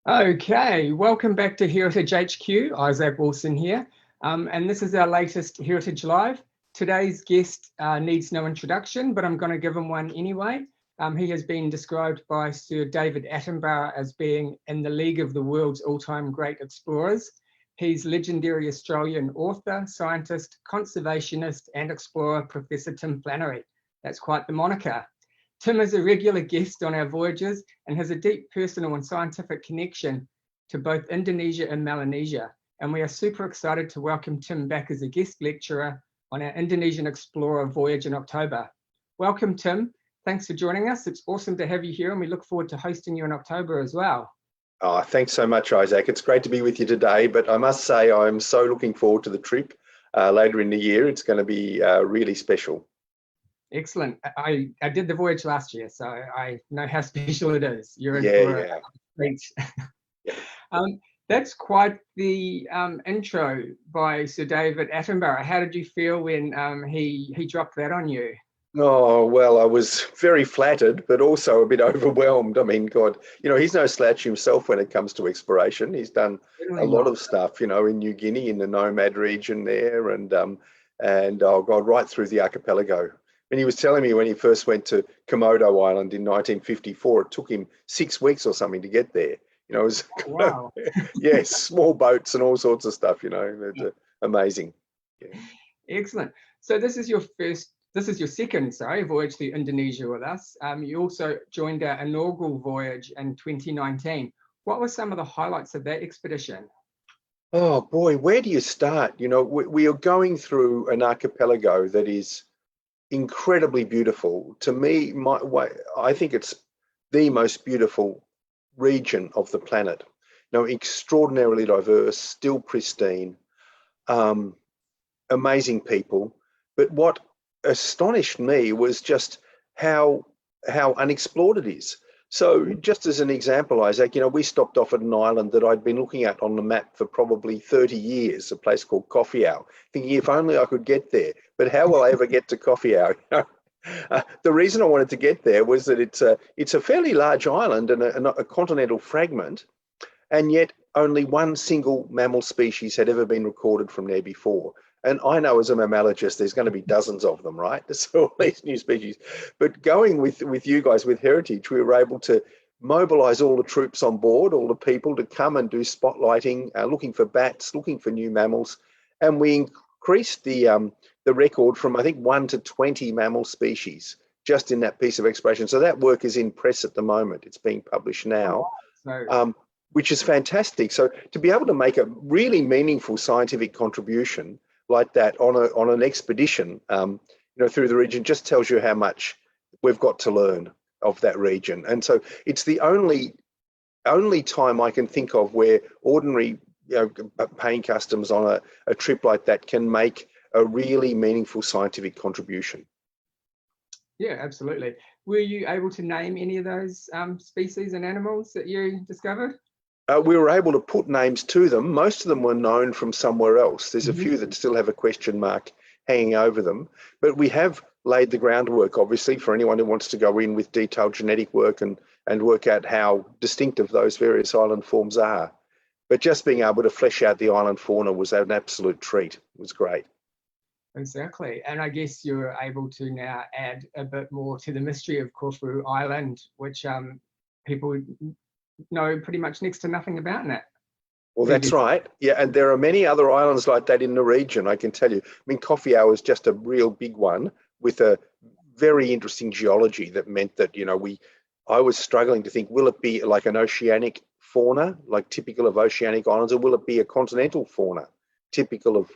Okay, welcome back to Heritage HQ. Isaac Wilson here, and this is our latest Heritage Live. Today's guest needs no introduction, but I'm going to give him one anyway. He has been described by Sir David Attenborough as being in the league of the world's all-time great explorers. He's legendary Australian author, scientist, conservationist, and explorer, Professor Tim Flannery. That's quite the moniker. Tim is a regular guest on our voyages and has a deep personal and scientific connection to both Indonesia and Melanesia. And we are super excited to welcome Tim back as a guest lecturer on our Indonesian Explorer Voyage in October. Welcome, Tim. Thanks for joining us. It's awesome to have you here, and we look forward to hosting you in October as well. Oh, thanks so much, Isaac. It's great to be with you today, but I must say I'm so looking forward to the trip later in the year. It's going to be really special. Excellent. I did the voyage last year, so I know how special it is. You're in for a treat. That's quite the intro by Sir David Attenborough. How did you feel when he dropped that on you? Oh, well, I was very flattered, but also a bit overwhelmed. I mean, God, he's no slouch himself when it comes to exploration. He's done a lot of stuff, in New Guinea, in the Nomad region there, and oh God, right through the archipelago. And he was telling me when he first went to Komodo Island in 1954, it took him 6 weeks or something to get there. It was, wow. Yes, small boats and all sorts of stuff, amazing. Yeah. Excellent. So this is your second, voyage to Indonesia with us. You also joined our inaugural voyage in 2019. What were some of the highlights of that expedition? Oh boy, where do you start? We are going through an archipelago that is incredibly beautiful. To me, I think it's the most beautiful region of the planet. Extraordinarily diverse, still pristine, amazing people. But what astonished me was just how unexplored it is. So just as an example, Isaac, we stopped off at an island that I'd been looking at on the map for probably 30 years, a place called Quayo, thinking if only I could get there. But how will I ever get to Quayo? The reason I wanted to get there was that it's a fairly large island and a continental fragment, and yet only one single mammal species had ever been recorded from there before. And I know as a mammalogist, there's going to be dozens of them, right? There's all these new species. But going with you guys, with Heritage, we were able to mobilize all the troops on board, all the people to come and do spotlighting, looking for bats, looking for new mammals. And we increased the record from, I think, 1 to 20 mammal species just in that piece of exploration. So that work is in press at the moment. It's being published now, which is fantastic. So to be able to make a really meaningful scientific contribution like that on an expedition, through the region just tells you how much we've got to learn of that region. And so it's the only time I can think of where ordinary, paying customers on a trip like that can make a really meaningful scientific contribution. Yeah, absolutely. Were you able to name any of those species and animals that you discovered? We were able to put names to them. Most of them were known from somewhere else. There's a few that still have a question mark hanging over them, but we have laid the groundwork, obviously, for anyone who wants to go in with detailed genetic work and work out how distinctive those various island forms are. But just being able to flesh out the island fauna was an absolute treat. It was great. Exactly. And I guess you're able to now add a bit more to the mystery of Corfu Island, which people know pretty much next to nothing about it. Well, that's right. Yeah, and there are many other islands like that in the region, I can tell you. I mean, Quayo is just a real big one with a very interesting geology that meant that, I was struggling to think, will it be like an oceanic fauna, like typical of oceanic islands, or will it be a continental fauna, typical of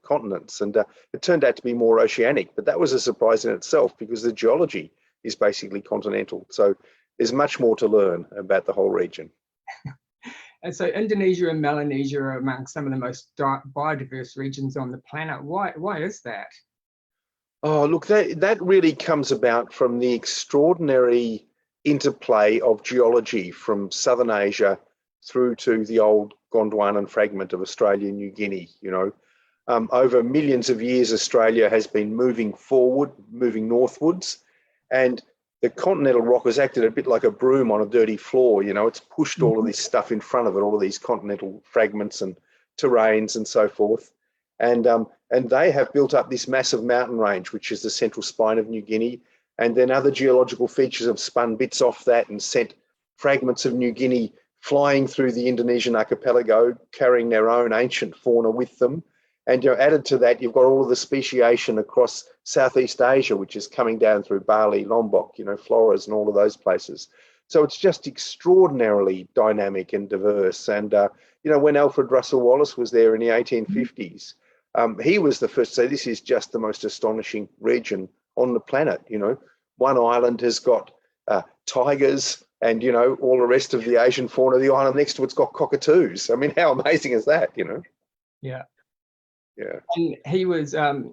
continents? And it turned out to be more oceanic, but that was a surprise in itself because the geology is basically continental. So there's much more to learn about the whole region. And so Indonesia and Melanesia are among some of the most biodiverse regions on the planet. Why is that? Oh, look, that really comes about from the extraordinary interplay of geology from Southern Asia through to the old Gondwanan fragment of Australia and New Guinea. Over millions of years, Australia has been moving forward, moving northwards, and the continental rock has acted a bit like a broom on a dirty floor. You know, it's pushed all of this stuff in front of it, all of these continental fragments and terrains and so forth. And they have built up this massive mountain range, which is the central spine of New Guinea. And then other geological features have spun bits off that and sent fragments of New Guinea flying through the Indonesian archipelago, carrying their own ancient fauna with them. And added to that, you've got all of the speciation across Southeast Asia, which is coming down through Bali, Lombok, Flores and all of those places. So it's just extraordinarily dynamic and diverse. And, when Alfred Russel Wallace was there in the 1850s, he was the first to say this is just the most astonishing region on the planet. One island has got tigers and, all the rest of the Asian fauna. The island next to it's got cockatoos. I mean, how amazing is that, Yeah. Yeah. And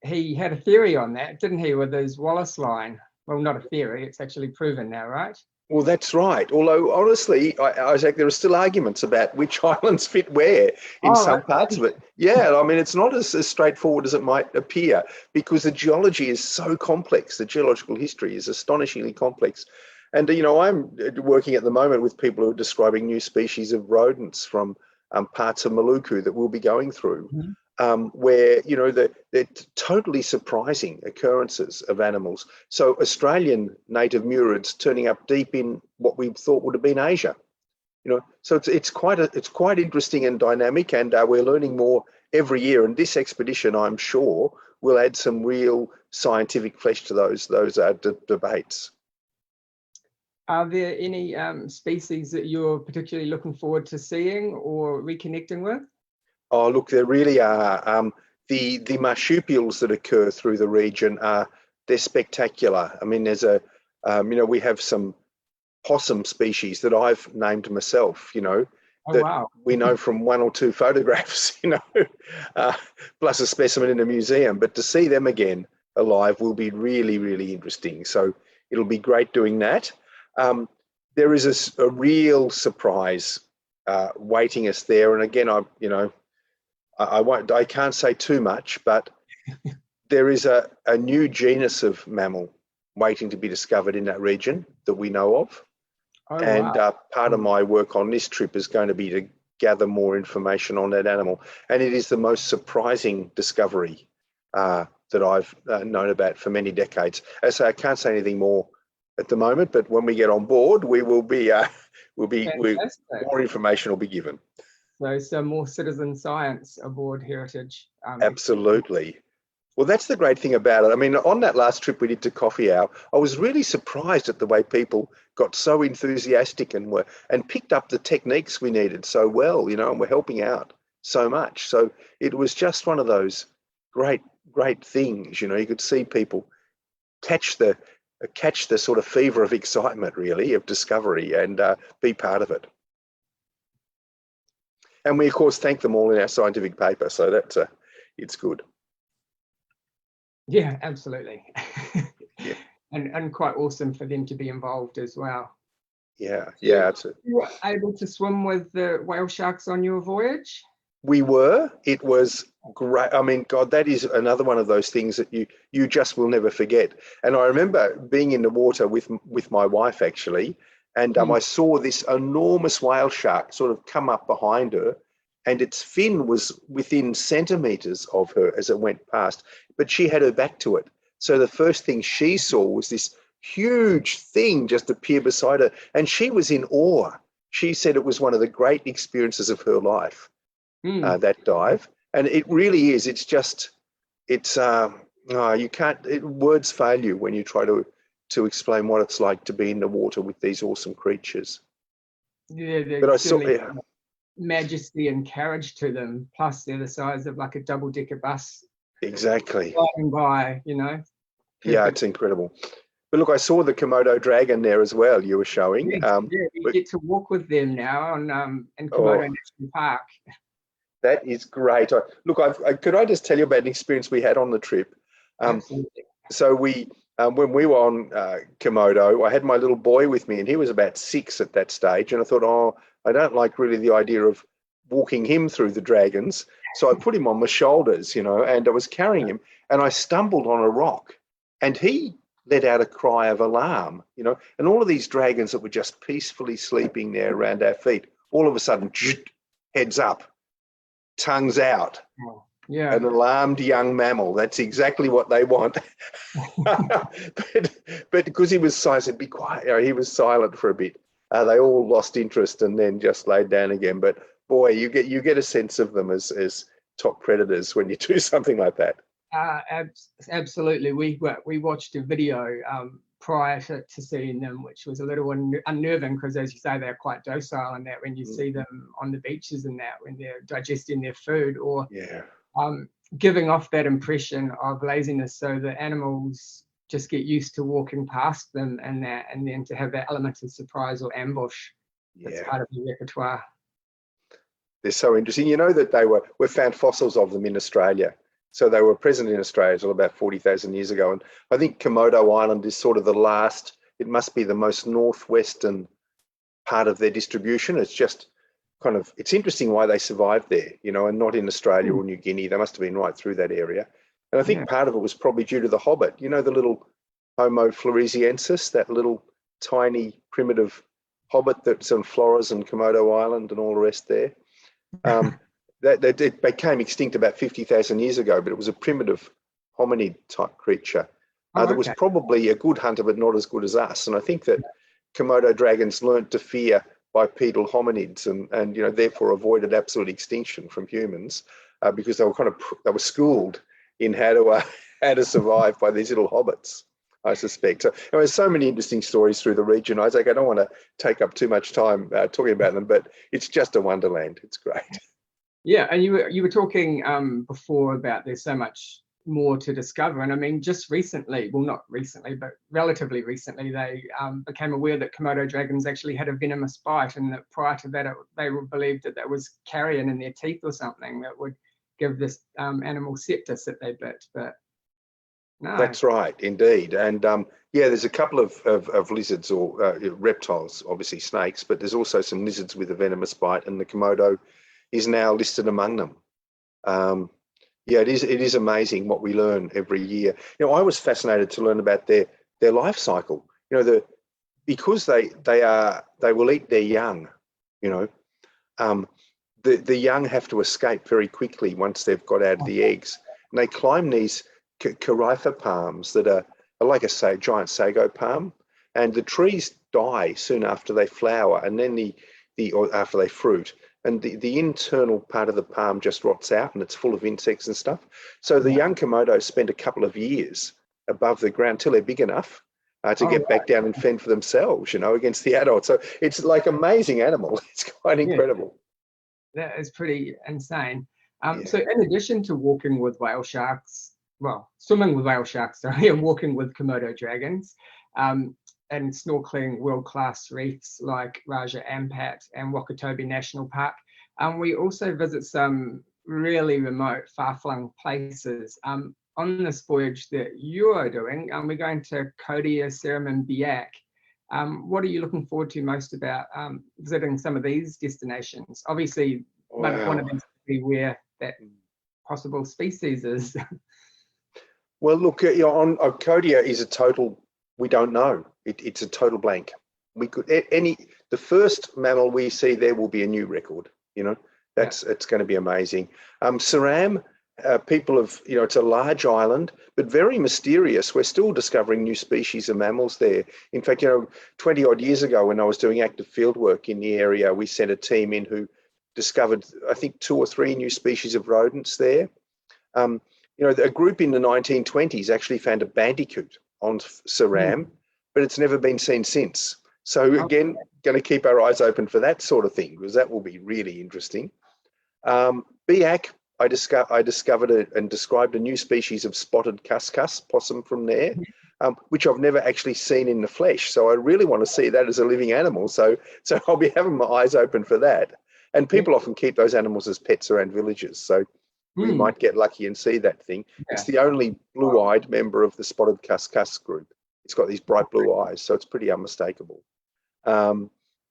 he had a theory on that, didn't he, with his Wallace Line? Well, not a theory, it's actually proven now, right? Well, that's right. Although, honestly, Isaac, there are still arguments about which islands fit where in some parts of it. Yeah, I mean, it's not as straightforward as it might appear because the geology is so complex. The geological history is astonishingly complex. And, I'm working at the moment with people who are describing new species of rodents from parts of Maluku that we'll be going through. Where, they're totally surprising occurrences of animals. So Australian native murids turning up deep in what we thought would have been Asia. So it's quite interesting and dynamic, and we're learning more every year. And this expedition, I'm sure, will add some real scientific flesh to those debates. Are there any species that you're particularly looking forward to seeing or reconnecting with? Oh, look, there really are. The marsupials that occur through the region they're spectacular. I mean, there's we have some possum species that I've named myself, that wow. we know from one or two photographs, plus a specimen in a museum. But to see them again alive will be really, really interesting. So it'll be great doing that. There is a real surprise waiting us there. And again, I can't say too much, but there is a new genus of mammal waiting to be discovered in that region that we know of. Oh, and wow. Part of my work on this trip is going to be to gather more information on that animal. And it is the most surprising discovery that I've known about for many decades. As I say, I can't say anything more at the moment, but when we get on board, we will be, more information will be given. So some more citizen science aboard Heritage. Absolutely. Well, that's the great thing about it. I mean, on that last trip we did to Coffee Hour, I was really surprised at the way people got so enthusiastic and picked up the techniques we needed so well, and were helping out so much. So it was just one of those great things. You could see people catch the sort of fever of excitement, really, of discovery, and be part of it. And we, of course, thank them all in our scientific paper. So that's it's good. Yeah, absolutely. Yeah. And quite awesome for them to be involved as well. Yeah, absolutely. You were able to swim with the whale sharks on your voyage? We were. It was great. I mean, God, that is another one of those things that you just will never forget. And I remember being in the water with my wife, actually, and I saw this enormous whale shark sort of come up behind her, and its fin was within centimetres of her as it went past, but she had her back to it. So the first thing she saw was this huge thing just appear beside her, and she was in awe. She said it was one of the great experiences of her life, that dive. And it really is. It's just, you can't, words fail you when you try to explain what it's like to be in the water with these awesome creatures. Yeah, but I saw majesty and carriage to them, plus they're the size of like a double-decker bus. Exactly. Flying by, Yeah, it's incredible. But look, I saw the Komodo dragon there as well. You were showing. Yes, we get to walk with them now in Komodo National Park. That is great. Look, could I just tell you about an experience we had on the trip? Absolutely. So when we were on Komodo, I had my little boy with me, and he was about 6 at that stage. And I thought, I don't like really the idea of walking him through the dragons. So I put him on my shoulders, and I was carrying him, and I stumbled on a rock, and he let out a cry of alarm, and all of these dragons that were just peacefully sleeping there around our feet, all of a sudden, heads up, tongues out. Yeah. An alarmed young mammal. That's exactly what they want. but because he was silent, be quiet. He was silent for a bit. They all lost interest and then just laid down again. But boy, you get a sense of them as top predators when you do something like that. Absolutely. We watched a video prior to seeing them, which was a little unnerving because, as you say, they're quite docile, and that when you see them on the beaches and that when they're digesting their food or giving off that impression of laziness, so the animals just get used to walking past them and then to have that element of surprise or ambush that's part of the repertoire. They're so interesting. You know that we found fossils of them in Australia. So they were present in Australia until about 40,000 years ago. And I think Komodo Island is sort of the last, it must be the most northwestern part of their distribution. It's just kind of, it's interesting why they survived there, and not in Australia or New Guinea. They must have been right through that area. And I think part of it was probably due to the hobbit, the little Homo floresiensis, that little tiny primitive hobbit that's on Flores and Komodo Island and all the rest there. It became extinct about 50,000 years ago, but it was a primitive hominid type creature that was probably a good hunter, but not as good as us. And I think that Komodo dragons learnt to fear bipedal hominids and therefore avoided absolute extinction from humans because they were schooled in how to survive by these little hobbits, I suspect. So there's so many interesting stories through the region, Isaac. I don't want to take up too much time talking about them, but it's just a wonderland. It's great. Yeah, and you were talking before about there's so much more to discover, and I mean just recently, well not recently, but relatively recently, they became aware that Komodo dragons actually had a venomous bite, and that prior to that they were believed that was carrion in their teeth or something that would give this animal sepsis if they bit, but no. That's right, indeed. And there's a couple of lizards or reptiles, obviously snakes, but there's also some lizards with a venomous bite, and the Komodo is now listed among them. It is amazing what we learn every year. I was fascinated to learn about their life cycle. Because they will eat their young. The young have to escape very quickly once they've got out of the eggs, and they climb these corypha palms that are like a giant sago palm, and the trees die soon after they flower, and then or after they fruit. And the internal part of the palm just rots out and it's full of insects and stuff. So the young Komodo spend a couple of years above the ground till they're big enough to get back down and fend for themselves, against the adults. So it's like amazing animal. It's quite incredible. That is pretty insane. So in addition to walking with whale sharks, swimming with whale sharks, and walking with Komodo dragons, and snorkeling world-class reefs like Raja Ampat and Wakatobi National Park. We also visit some really remote, far-flung places. On this voyage that you are doing, we're going to Kodia, Seram and Biak. What are you looking forward to most about visiting some of these destinations? Obviously, one of them is where that possible species is. Well, look, on Kodia is a total, we don't know. It's a total blank. We could the first mammal we see there will be a new record. It's going to be amazing. Seram, people have, it's a large island, but very mysterious. We're still discovering new species of mammals there. In fact, 20 odd years ago when I was doing active field work in the area, we sent a team in who discovered, I think, 2 or 3 new species of rodents there. A group in the 1920s actually found a bandicoot on Seram, but it's never been seen since. So again, going to keep our eyes open for that sort of thing, because that will be really interesting. Biak, I discovered and described a new species of spotted cuscus possum from there, which I've never actually seen in the flesh. So I really want to see that as a living animal. So I'll be having my eyes open for that. And people often keep those animals as pets around villages. So we might get lucky and see that thing. Yeah. It's the only blue-eyed member of the spotted cuscus group. It's got these bright blue eyes, so it's pretty unmistakable. And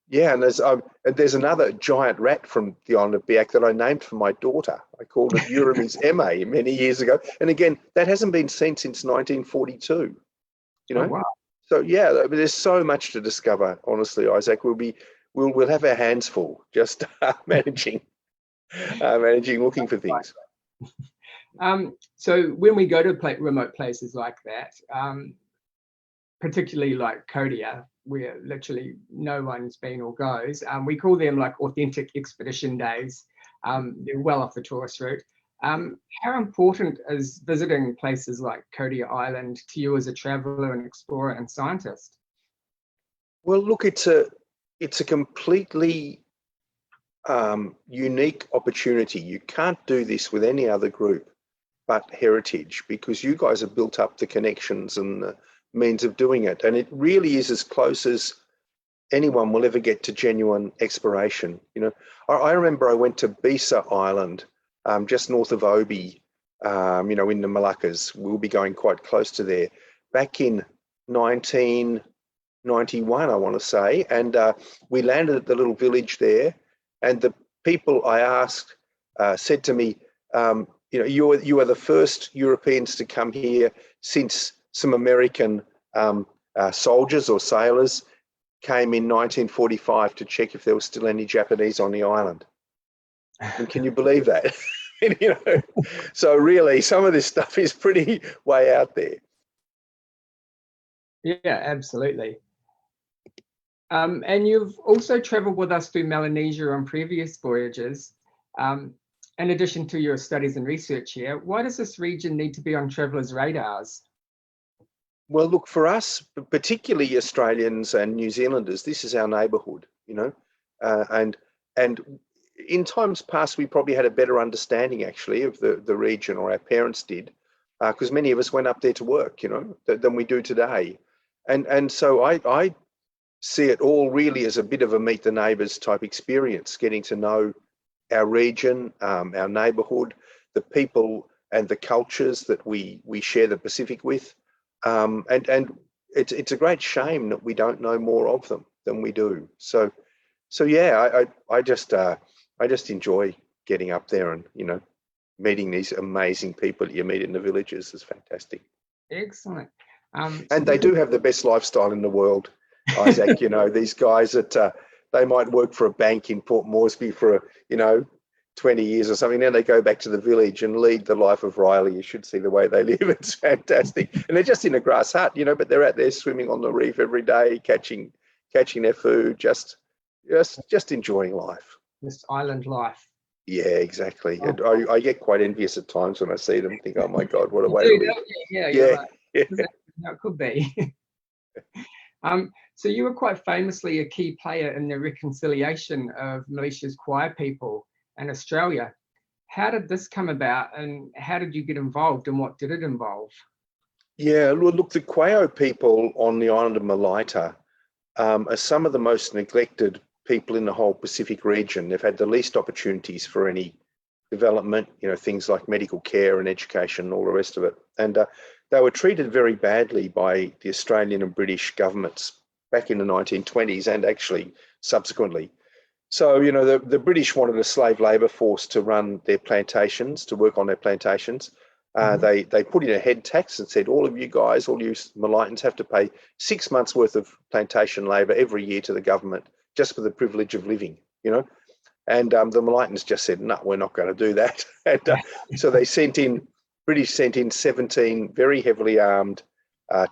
there's another giant rat from the island of Biak that I named for my daughter. I called it Urames Eme many years ago. And again, that hasn't been seen since 1942. you know. Oh, wow. So yeah, I mean, there's so much to discover. Honestly, Isaac, we'll have our hands full just managing, looking for things. So when we go to remote places like that, particularly like Kodia, where literally no one's been or goes, we call them like authentic expedition days. They're well off the tourist route. How important is visiting places like Kodia Island to you as a traveller and explorer and scientist? Well, look, it's a completely unique opportunity. You can't do this with any other group but Heritage, because you guys have built up the connections and the means of doing it. And it really is as close as anyone will ever get to genuine exploration. You know, I remember I went to Bisa Island, just north of Obi, you know, in the Moluccas. We'll be going quite close to there. Back in 1991, I want to say, and we landed at the little village there, and the people I asked said to me, you know, you are the first Europeans to come here since some American soldiers or sailors came in 1945 to check if there was still any Japanese on the island. And can you believe that? You know, so really, some of this stuff is pretty way out there. Yeah, absolutely. And you've also travelled with us through Melanesia on previous voyages. In addition to your studies and research here, why does this region need to be on travellers' radars? Well, look, for us, particularly Australians and New Zealanders, this is our neighbourhood, you know, and in times past, we probably had a better understanding actually of the region, or our parents did, because many of us went up there to work, you know, than we do today. And so I see it all really as a bit of a meet the neighbours type experience, getting to know our region, our neighbourhood, the people and the cultures that we share the Pacific with. And it's a great shame that we don't know more of them than we do. So yeah, I just enjoy getting up there and, you know, meeting these amazing people that you meet in the villages. Is fantastic. Excellent. And they do have the best lifestyle in the world, Isaac. You know, these guys that they might work for a bank in Port Moresby for, you know, 20 years or something. Then they go back to the village and lead the life of Riley. You should see the way they live. It's fantastic. And they're just in a grass hut, you know, but they're out there swimming on the reef every day, catching their food, just enjoying life. This island life. Yeah, exactly. Oh. And I get quite envious at times when I see them. Think, oh my God, what a way to live. Yeah, Yeah. Right. No, it could be. So you were quite famously a key player in the reconciliation of Malaysia's Quayo people and Australia. How did this come about, and how did you get involved, and what did it involve? Yeah, look, the Quayo people on the island of Malaita are some of the most neglected people in the whole Pacific region. They've had the least opportunities for any development, you know, things like medical care and education and all the rest of it. And they were treated very badly by the Australian and British governments back in the 1920s and actually subsequently. So, you know, the British wanted a slave labour force to run their plantations, to work on their plantations. They put in a head tax and said, all of you guys, all you Malaitans have to pay 6 months worth of plantation labour every year to the government just for the privilege of living, you know. And the Malaitans just said, no, we're not going to do that. And so British sent in 17 very heavily armed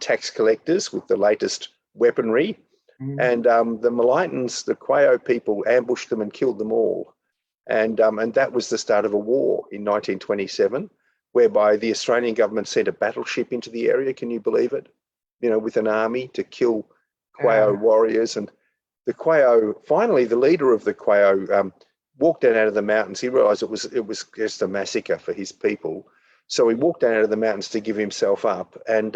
tax collectors with the latest weaponry. And the Malaitans, the Quayo people, ambushed them and killed them all. And that was the start of a war in 1927, whereby the Australian government sent a battleship into the area. Can you believe it? You know, with an army to kill Quayo warriors. And the Quayo, finally, the leader of the Quayo walked down out of the mountains. He realised it was just a massacre for his people. So he walked down out of the mountains to give himself up. And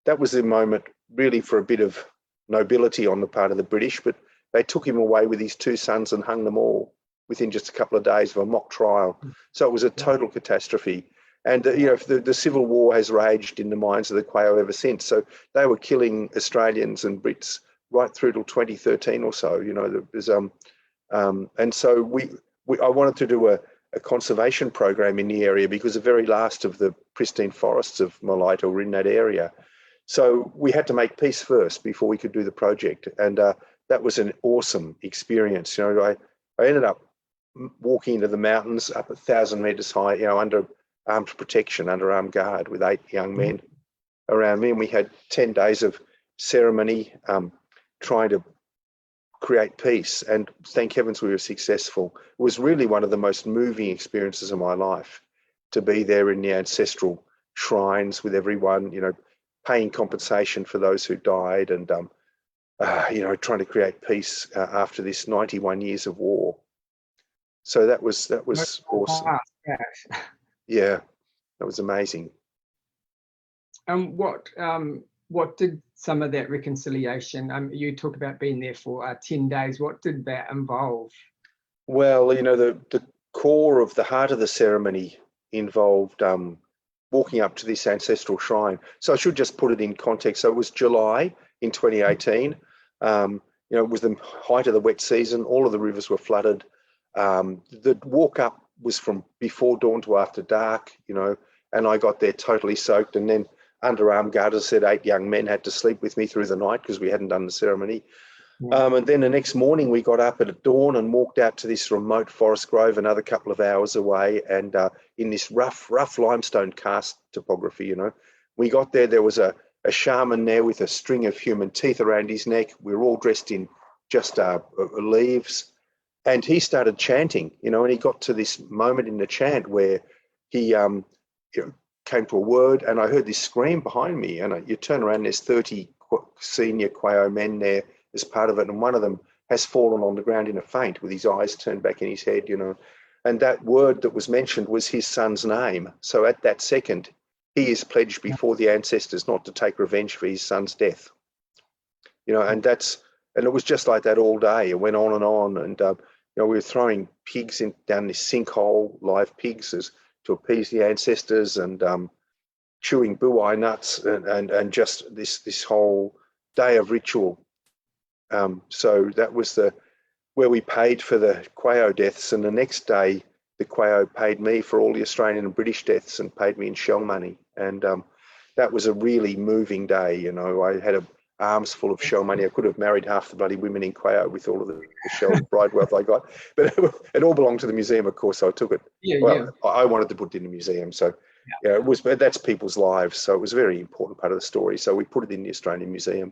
that was the moment really for a bit of nobility on the part of the British, but they took him away with his 2 sons and hung them all within just a couple of days of a mock trial. So it was a total catastrophe. And, you know, the Civil War has raged in the minds of the Quayo ever since. So they were killing Australians and Brits right through till 2013 or so. You know, there was, and so I wanted to do a conservation program in the area because the very last of the pristine forests of Malaita were in that area. So we had to make peace first before we could do the project. And that was an awesome experience. You know, I ended up walking into the mountains up 1,000 meters high, you know, under armed protection, under armed guard with 8 young men around me. And we had 10 days of ceremony trying to create peace. And thank heavens we were successful. It was really one of the most moving experiences of my life to be there in the ancestral shrines with everyone, you know, paying compensation for those who died, and you know, trying to create peace after this 91 years of war. So that was awesome. Yeah, that was amazing. And what did some of that reconciliation? You talk about being there for 10 days. What did that involve? Well, you know, the core of the heart of the ceremony involved walking up to this ancestral shrine. So I should just put it in context. So it was July in 2018. You know, it was the height of the wet season. All of the rivers were flooded. The walk up was from before dawn to after dark, you know, and I got there totally soaked. And then under armed guard, as I said, 8 young men had to sleep with me through the night because we hadn't done the ceremony. And then the next morning we got up at dawn and walked out to this remote forest grove another couple of hours away, and in this rough limestone karst topography, you know. We got there was a shaman there with a string of human teeth around his neck. We were all dressed in just leaves, and he started chanting, you know, and he got to this moment in the chant where he you know, came to a word, and I heard this scream behind me, and you turn around, there's 30 senior Quayo men there as part of it, and one of them has fallen on the ground in a faint with his eyes turned back in his head, you know. And that word that was mentioned was his son's name. So at that second, he is pledged before the ancestors not to take revenge for his son's death, you know. And it was just like that all day. It went on, and you know, we were throwing pigs down this sinkhole, live pigs, to appease the ancestors, and chewing buai nuts, and just this whole day of ritual. So that was where we paid for the Quayo deaths, and the next day the Quayo paid me for all the Australian and British deaths and paid me in shell money. And that was a really moving day. You know, I had arms full of shell money. I could have married half the bloody women in Quayo with all of the shell bride wealth I got, but it all belonged to the museum, of course. So I took it. I wanted to put it in the museum. So yeah, that's people's lives. So it was a very important part of the story. So we put it in the Australian Museum.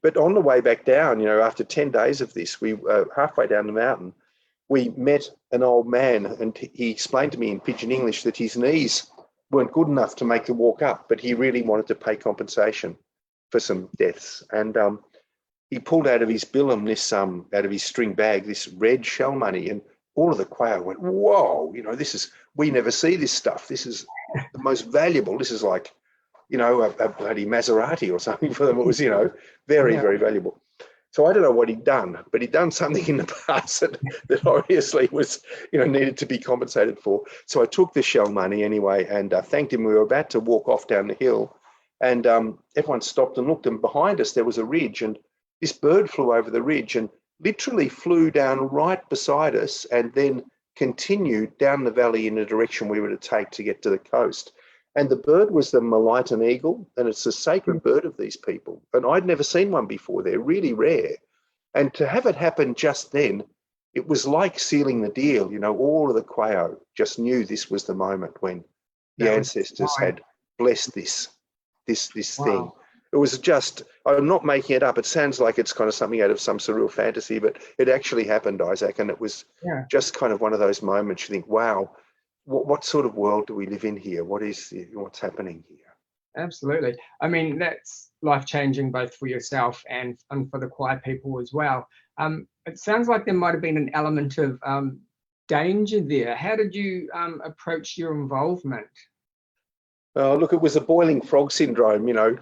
But on the way back down, you know, after 10 days of this, we halfway down the mountain, we met an old man, and he explained to me in pidgin English that his knees weren't good enough to make the walk up, but he really wanted to pay compensation for some deaths. And he pulled out of his billum this, out of his string bag, this red shell money, and all of the Quayo went, whoa, you know, we never see this stuff. This is the most valuable. This is like, you know, a bloody Maserati or something for them. It was, you know, very, very valuable. So I don't know what he'd done, but he'd done something in the past that obviously was, you know, needed to be compensated for. So I took the shell money anyway and thanked him. We were about to walk off down the hill, and everyone stopped and looked, and behind us there was a ridge, and this bird flew over the ridge and literally flew down right beside us and then continued down the valley in the direction we were to take to get to the coast. And the bird was the Malayan eagle, and it's a sacred bird of these people. And I'd never seen one before. They're really rare. And to have it happen just then, it was like sealing the deal. You know, all of the Quayo just knew this was the moment when the ancestors had blessed this thing. It was just, I'm not making it up. It sounds like it's kind of something out of some surreal fantasy, but it actually happened, Isaac. And it was just kind of one of those moments you think, wow, what sort of world do we live in here? What's happening here? Absolutely. I mean, that's life-changing both for yourself and for the Quayo people as well. It sounds like there might have been an element of danger there. How did you approach your involvement? Look, it was a boiling frog syndrome, you know,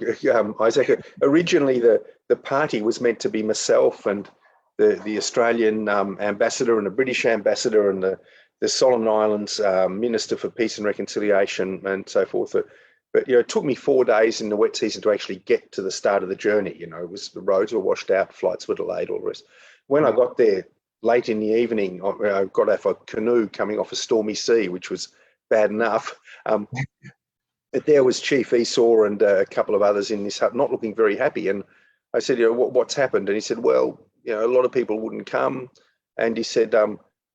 Isaac. Originally, the party was meant to be myself and the Australian ambassador and the British ambassador and the Solomon Islands Minister for Peace and Reconciliation and so forth. But, you know, it took me 4 days in the wet season to actually get to the start of the journey. You know, the roads were washed out, flights were delayed, all the rest. When I got there late in the evening, I got off a canoe coming off a stormy sea, which was bad enough. But there was Chief Esau and a couple of others in this hut, not looking very happy. And I said, what's happened? And he said, well, a lot of people wouldn't come. And he said,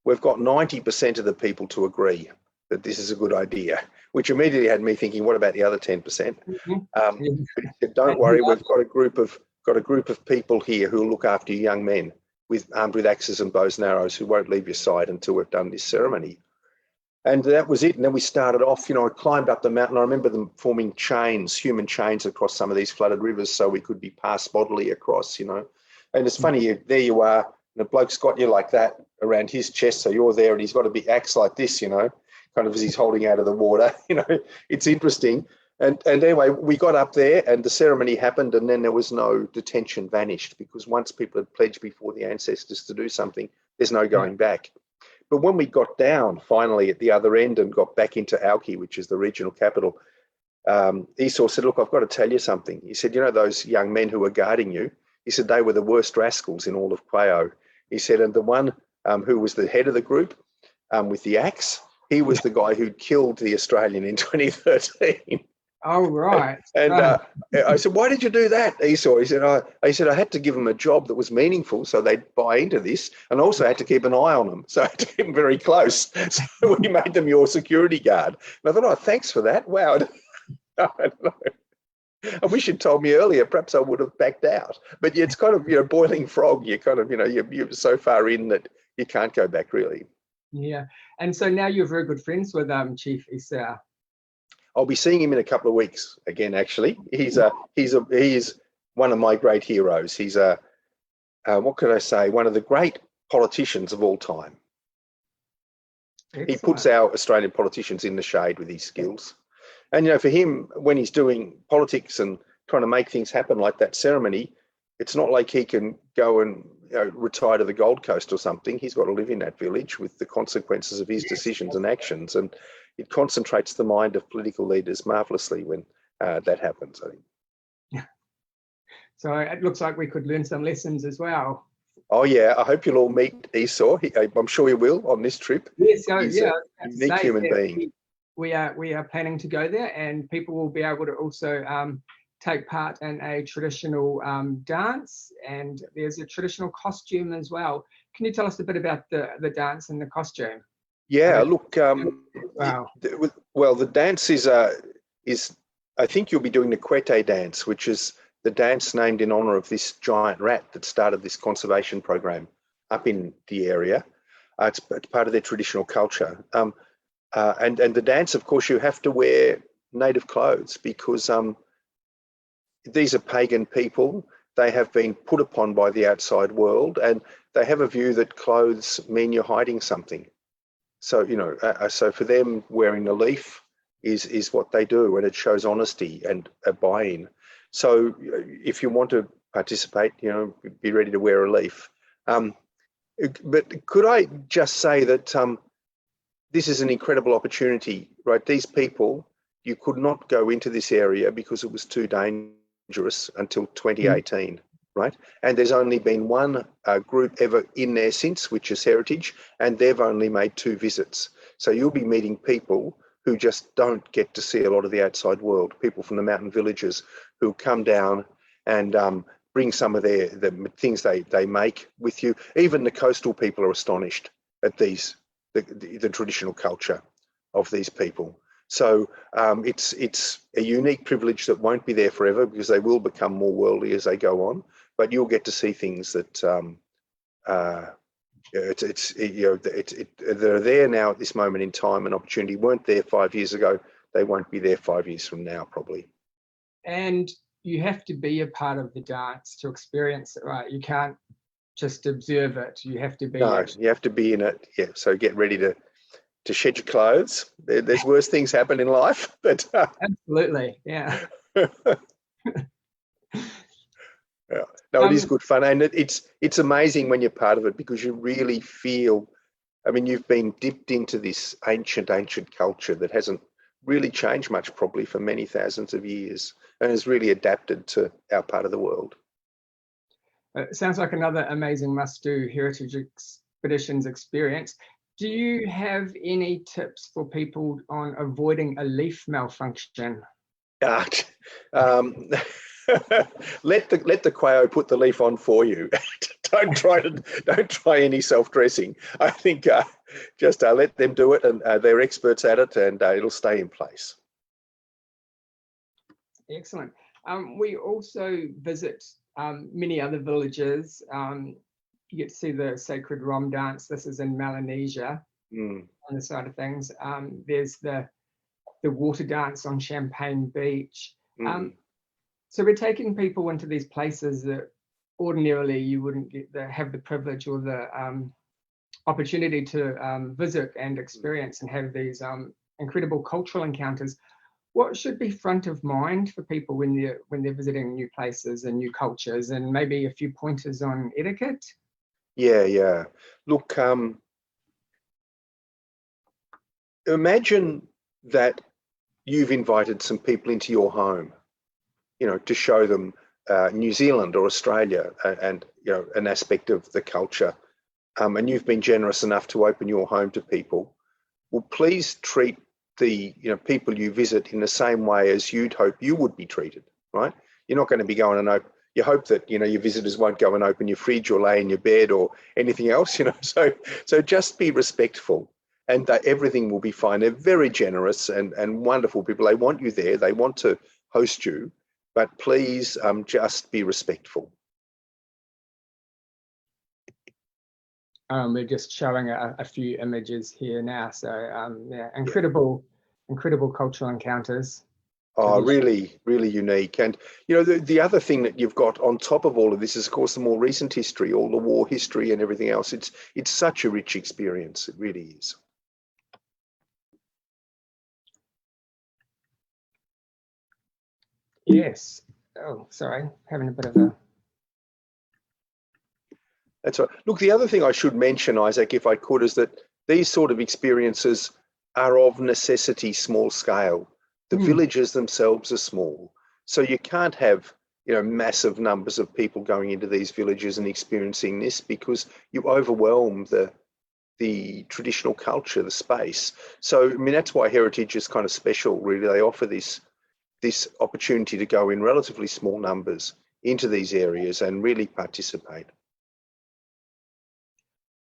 we've got 90% of the people to agree that this is a good idea, which immediately had me thinking, what about the other 10%? Mm-hmm. But he said, don't worry, we've got a group of people here who will look after you young men armed with axes and bows and arrows who won't leave your side until we've done this ceremony. And that was it. And then we started off, I climbed up the mountain. I remember them forming chains, human chains across some of these flooded rivers so we could be passed bodily across, And it's funny, there you are, and the bloke's got you like that around his chest. So you're there and he's got a big axe like this, kind of as he's holding out of the water, it's interesting. And anyway, we got up there and the ceremony happened, and then there was no detention, vanished, because once people had pledged before the ancestors to do something, there's no going back. But when we got down finally at the other end and got back into Auki, which is the regional capital, Esau said, look, I've got to tell you something. He said, those young men who were guarding you, he said, they were the worst rascals in all of Quayo. He said, and the one who was the head of the group with the axe, he was the guy who killed the Australian in 2013. Oh, right. And I said, why did you do that, Esau? He said, I had to give them a job that was meaningful so they'd buy into this, and also had to keep an eye on them. So I had to keep them very close. So we made them your security guard. And I thought, oh, thanks for that. Wow. I don't know. I wish you'd told me earlier. Perhaps I would have backed out. But it's kind of, boiling frog. You kind of, you're so far in that you can't go back, really. Yeah. And so now you're very good friends with Chief Esau. I'll be seeing him in a couple of weeks again. Actually, he is one of my great heroes. He's what could I say? One of the great politicians of all time. Excellent. He puts our Australian politicians in the shade with his skills. And for him, when he's doing politics and trying to make things happen like that ceremony, it's not like he can go and retire to the Gold Coast or something. He's got to live in that village with the consequences of his decisions and actions. And it concentrates the mind of political leaders marvelously when that happens, I think. Yeah. So it looks like we could learn some lessons as well. Oh, yeah. I hope you'll all meet Esau. I'm sure you will on this trip. Yes, so, He's a unique human being. We are planning to go there, and people will be able to also take part in a traditional dance, and there's a traditional costume as well. Can you tell us a bit about the dance and the costume? Yeah, look, wow. The dance is I think you'll be doing the Cuete Dance, which is the dance named in honour of this giant rat that started this conservation program up in the area. It's part of their traditional culture. And the dance, of course, you have to wear native clothes because these are pagan people. They have been put upon by the outside world, and they have a view that clothes mean you're hiding something. So, so for them, wearing a leaf is what they do, and it shows honesty and a buy-in. So if you want to participate, be ready to wear a leaf. But could I just say that this is an incredible opportunity, right? These people, you could not go into this area because it was too dangerous until 2018. Right, and there's only been one group ever in there since, which is Heritage, and they've only made 2 visits. So you'll be meeting people who just don't get to see a lot of the outside world, people from the mountain villages who come down and bring some of the things they make with you. Even the coastal people are astonished at the traditional culture of these people. So it's a unique privilege that won't be there forever because they will become more worldly as they go on. But you'll get to see things that they're there now at this moment in time. An opportunity weren't there 5 years ago. They won't be there 5 years from now, probably. And you have to be a part of the dance to experience it, right? You can't just observe it. You have to be. No, you have to be in it. Yeah. So get ready to shed your clothes. There's worse things happen in life, but absolutely, yeah. Yeah. No, it is good fun, and it's amazing when you're part of it because you really feel. I mean, you've been dipped into this ancient culture that hasn't really changed much, probably for many thousands of years, and has really adapted to our part of the world. It sounds like another amazing must-do Heritage Expeditions experience. Do you have any tips for people on avoiding a leaf malfunction? Uh, um, let the Quayo put the leaf on for you. don't try any self-dressing. I think just let them do it, and they're experts at it, and it'll stay in place. Excellent. We also visit many other villages. You get to see the sacred Rom dance. This is in Melanesia on the side of things. There's the water dance on Champagne Beach. So we're taking people into these places that ordinarily you wouldn't have the privilege or the opportunity to visit and experience and have these incredible cultural encounters. What should be front of mind for people when they're visiting new places and new cultures, and maybe a few pointers on etiquette? Yeah. Look, imagine that you've invited some people into your home, to show them New Zealand or Australia and an aspect of the culture, and you've been generous enough to open your home to people. Well, please treat the people you visit in the same way as you'd hope you would be treated, right? You're not going to be going and open. You hope that your visitors won't go and open your fridge or lay in your bed or anything else, So just be respectful, and everything will be fine. They're very generous and wonderful people. They want you there. They want to host you, but please just be respectful. We're just showing a few images here now. So yeah, incredible cultural encounters. Oh, really, really unique. And, the other thing that you've got on top of all of this is, of course, the more recent history, all the war history and everything else. It's such a rich experience. It really is. Yes. Oh, sorry. Having a bit of a... That's right. Look, the other thing I should mention, Isaac, if I could, is that these sort of experiences are of necessity small scale. The villages themselves are small. So you can't have, massive numbers of people going into these villages and experiencing this, because you overwhelm the traditional culture, the space. So, that's why heritage is kind of special, really. They offer this opportunity to go in relatively small numbers into these areas and really participate.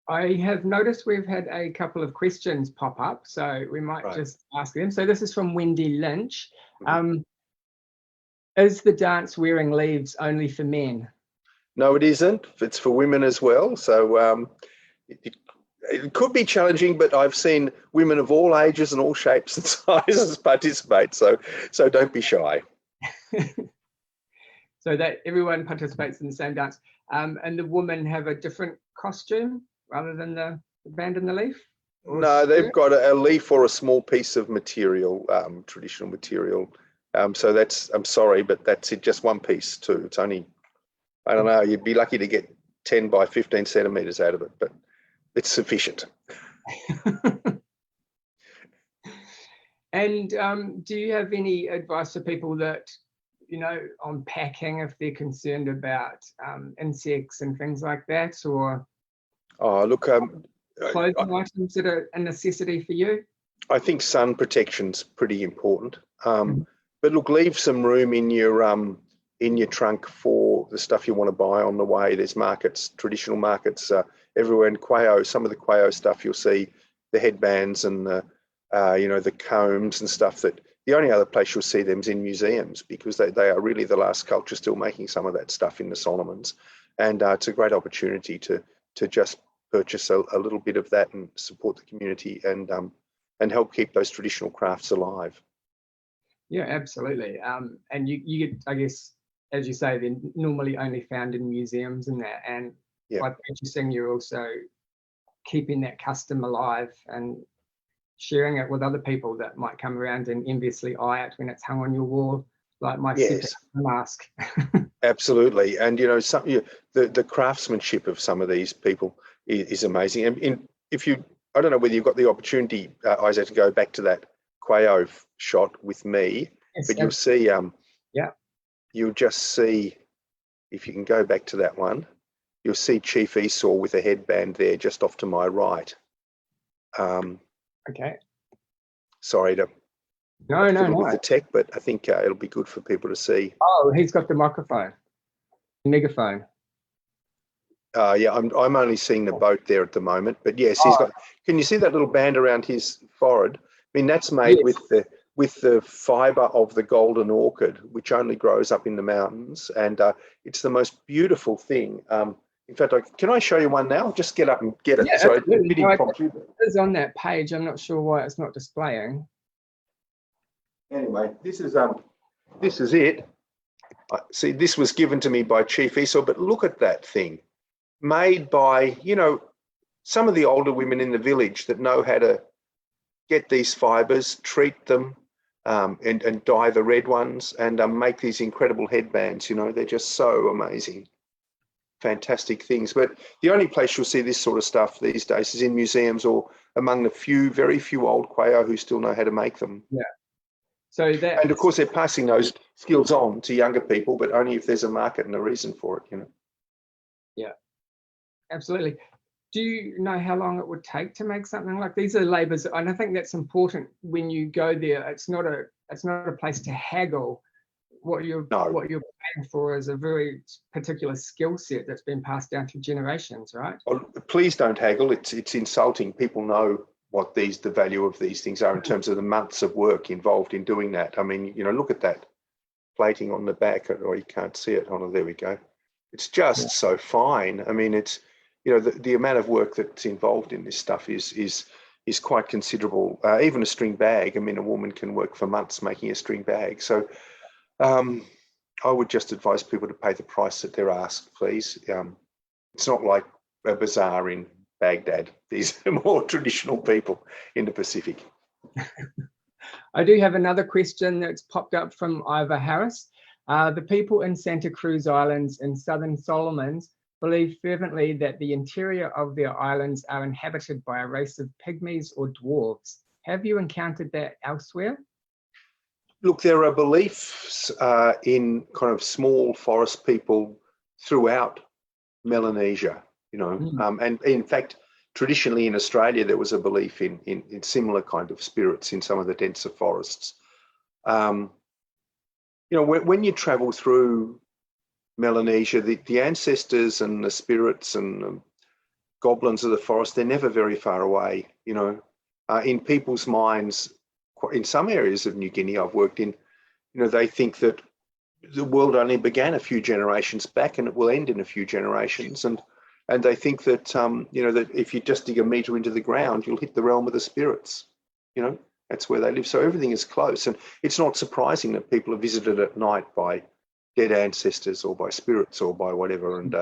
I have noticed we've had a couple of questions pop up, so we might just ask them. So this is from Wendy Lynch. Is the dance wearing leaves only for men? No, it isn't. It's for women as well. So it could be challenging, but I've seen women of all ages and all shapes and sizes participate. So don't be shy. So that everyone participates in the same dance. And the women have a different costume rather than the band and the leaf? No, they've got a leaf or a small piece of material, traditional material. So I'm sorry, but that's it, just one piece too. It's only, I don't know, you'd be lucky to get 10 by 15 centimetres out of it, but it's sufficient. And do you have any advice for people that, on packing, if they're concerned about insects and things like that, or... Oh, look, clothing items that are a necessity for you? I think sun protection's pretty important. But look, leave some room in your trunk for the stuff you want to buy on the way. There's markets, traditional markets everywhere in Quayo. Some of the Quayo stuff you'll see, the headbands and the combs and stuff, that the only other place you'll see them is in museums, because they are really the last culture still making some of that stuff in the Solomons. And it's a great opportunity to just purchase a little bit of that and support the community and help keep those traditional crafts alive. Yeah, absolutely. And you get, I guess, as you say, they're normally only found in museums and that. And by purchasing, you're also keeping that custom alive and sharing it with other people that might come around and enviously eye it when it's hung on your wall, like my mask. Absolutely. And the craftsmanship of some of these people is amazing. And I don't know whether you've got the opportunity, Isaac, to go back to that Quayo shot with me, but you'll see, you'll just see, if you can go back to that one, you'll see Chief Esau with a headband there just off to my right. Okay. Sorry to No. with the tech, but I think it'll be good for people to see. Oh, he's got the microphone, megaphone. Yeah, I'm only seeing the boat there at the moment, but yes, he's got. Can you see that little band around his forehead? I mean, that's made with the fibre of the golden orchid, which only grows up in the mountains, and it's the most beautiful thing. In fact, can I show you one now? Just get up and get it. Yeah, Sorry, it is on that page. I'm not sure why it's not displaying. Anyway, this is it. See, this was given to me by Chief Esau, but look at that thing, made by, you know, some of the older women in the village that know how to get these fibres, treat them, and dye the red ones, and make these incredible headbands. You know, they're just so amazing, fantastic things. But the only place you'll see this sort of stuff these days is in museums or among the very few old Quayo who still know how to make them. Yeah. So that, and of course, they're passing those skills on to younger people, but only if there's a market and a reason for it. You know. Yeah, absolutely. Do you know how long it would take to make something like these? Are labours, and I think that's important when you go there. It's not a place to haggle. What you're paying for is a very particular skill set that's been passed down through generations, right? Well, please don't haggle. It's insulting. People know what the value of these things are in terms of the months of work involved in doing that. I mean, you know, look at that plating on the back, or you can't see it. Oh, there we go. It's just so fine. I mean, it's, you know, the amount of work that's involved in this stuff is quite considerable. Even a string bag. I mean, a woman can work for months making a string bag. So I would just advise people to pay the price that they're asked, please. It's not like a bazaar in Baghdad. These are more traditional people in the Pacific. I do have another question that's popped up from Ivor Harris. The people in Santa Cruz Islands in southern Solomons believe fervently that the interior of their islands are inhabited by a race of pygmies or dwarves. Have you encountered that elsewhere? Look, there are beliefs in kind of small forest people throughout Melanesia, you know, and in fact, traditionally in Australia, there was a belief in similar kind of spirits in some of the denser forests. You know, when you travel through Melanesia, the ancestors and the spirits and goblins of the forest, they're never very far away, you know. In people's minds, in some areas of New Guinea I've worked in, you know, they think that the world only began a few generations back and it will end in a few generations. And they think that, you know, that if you just dig a metre into the ground, you'll hit the realm of the spirits, you know, that's where they live. So everything is close. And it's not surprising that people are visited at night by dead ancestors or by spirits or by whatever, and,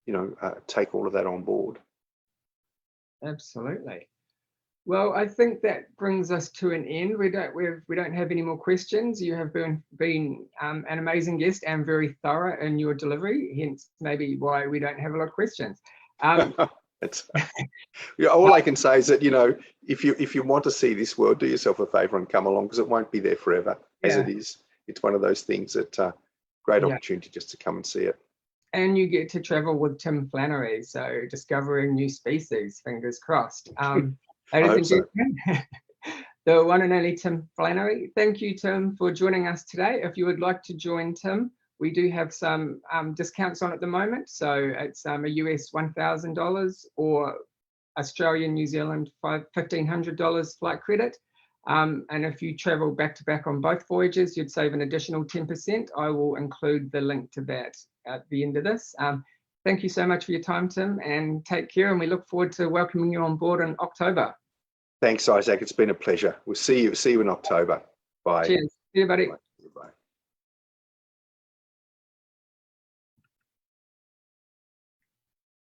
you know, take all of that on board. Absolutely. Well, I think that brings us to an end. We don't have any more questions. You have been an amazing guest and very thorough in your delivery, hence maybe why we don't have a lot of questions. Yeah, all I can say is that, you know, if you want to see this world, do yourself a favour and come along, because it won't be there forever as it is. It's one of those things that great opportunity just to come and see it. And you get to travel with Tim Flannery, so discovering new species, fingers crossed. Ladies and gentlemen, the one and only Tim Flannery. Thank you, Tim, for joining us today. If you would like to join Tim, we do have some discounts on at the moment. So it's a US $1,000 or Australian, New Zealand $1,500 flight credit. And if you travel back to back on both voyages, you'd save an additional 10%. I will include the link to that at the end of this. Thank you so much for your time, Tim, and take care. And we look forward to welcoming you on board in October. Thanks, Isaac. It's been a pleasure. We'll see you in October. Bye. Cheers. See you, buddy. Bye.